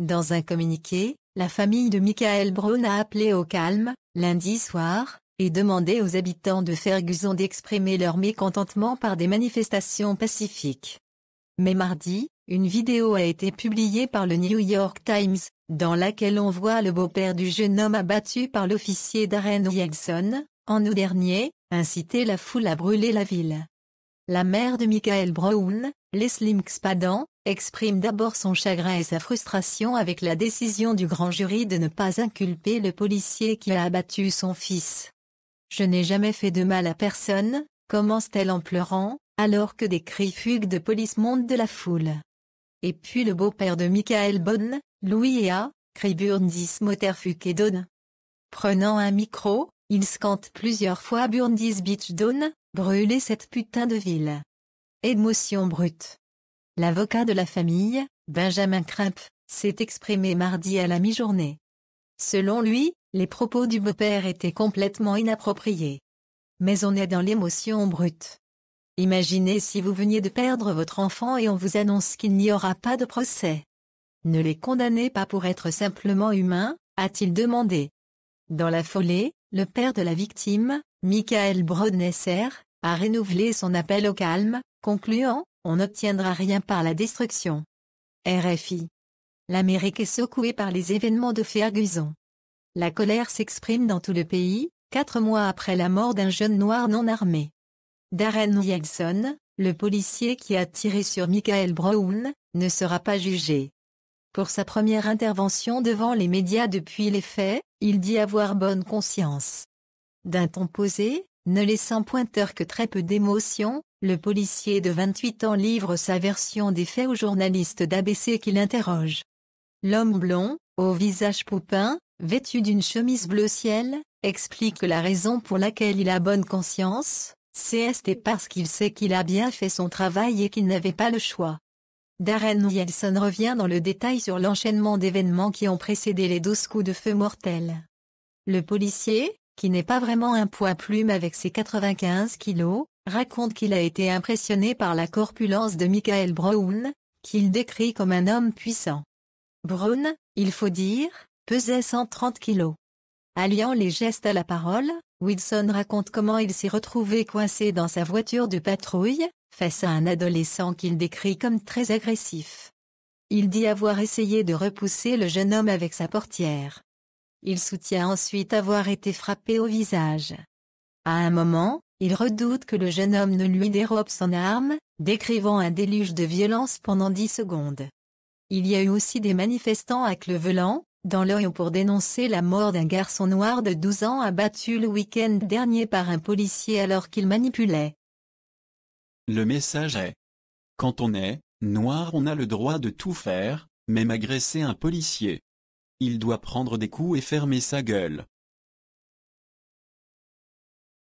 Dans un communiqué, la famille de Michael Brown a appelé au calme, lundi soir, et demandé aux habitants de Ferguson d'exprimer leur mécontentement par des manifestations pacifiques. Mais mardi, une vidéo a été publiée par le New York Times, dans laquelle on voit le beau-père du jeune homme abattu par l'officier Darren Wilson, en août dernier, inciter la foule à brûler la ville. La mère de Michael Brown, Leslie McSpadden, exprime d'abord son chagrin et sa frustration avec la décision du grand jury de ne pas inculper le policier qui a abattu son fils. « Je n'ai jamais fait de mal à personne », commence-t-elle en pleurant, alors que des cris fugues de police montent de la foule. Et puis le beau-père de Michael Brown, Louis A., crie Burndy's Motorfuck et Dawn. Prenant un micro, il scande plusieurs fois Burndy's Beach Dawn, brûler cette putain de ville. Émotion brute. L'avocat de la famille, Benjamin Crump, s'est exprimé mardi à la mi-journée. Selon lui, les propos du beau-père étaient complètement inappropriés. Mais on est dans l'émotion brute. Imaginez si vous veniez de perdre votre enfant et on vous annonce qu'il n'y aura pas de procès. Ne les condamnez pas pour être simplement humains, a-t-il demandé. Dans la foulée, le père de la victime, Michael Brown-Nesser, a renouvelé son appel au calme, concluant « On n'obtiendra rien par la destruction ». RFI. L'Amérique est secouée par les événements de Ferguson. La colère s'exprime dans tout le pays, 4 mois après la mort d'un jeune noir non armé. Darren Wilson, le policier qui a tiré sur Michael Brown, ne sera pas jugé. Pour sa première intervention devant les médias depuis les faits, il dit avoir bonne conscience. D'un ton posé, ne laissant pointeur que très peu d'émotion, le policier de 28 ans livre sa version des faits aux journalistes d'ABC qui l'interrogent. L'homme blond, au visage poupin, vêtu d'une chemise bleu ciel, explique que la raison pour laquelle il a bonne conscience, c'est parce qu'il sait qu'il a bien fait son travail et qu'il n'avait pas le choix. Darren Wilson revient dans le détail sur l'enchaînement d'événements qui ont précédé les 12 coups de feu mortels. Le policier, qui n'est pas vraiment un poids-plume avec ses 95 kilos, raconte qu'il a été impressionné par la corpulence de Michael Brown, qu'il décrit comme un homme puissant. Brown, il faut dire, pesait 130 kilos. Alliant les gestes à la parole, Wilson raconte comment il s'est retrouvé coincé dans sa voiture de patrouille, face à un adolescent qu'il décrit comme très agressif. Il dit avoir essayé de repousser le jeune homme avec sa portière. Il soutient ensuite avoir été frappé au visage. À un moment, il redoute que le jeune homme ne lui dérobe son arme, décrivant un déluge de violence pendant 10 secondes. Il y a eu aussi des manifestants à Cleveland, dans l'Ohio pour dénoncer la mort d'un garçon noir de 12 ans abattu le week-end dernier par un policier alors qu'il manipulait. Le message est: quand on est noir, on a le droit de tout faire, même agresser un policier. Il doit prendre des coups et fermer sa gueule.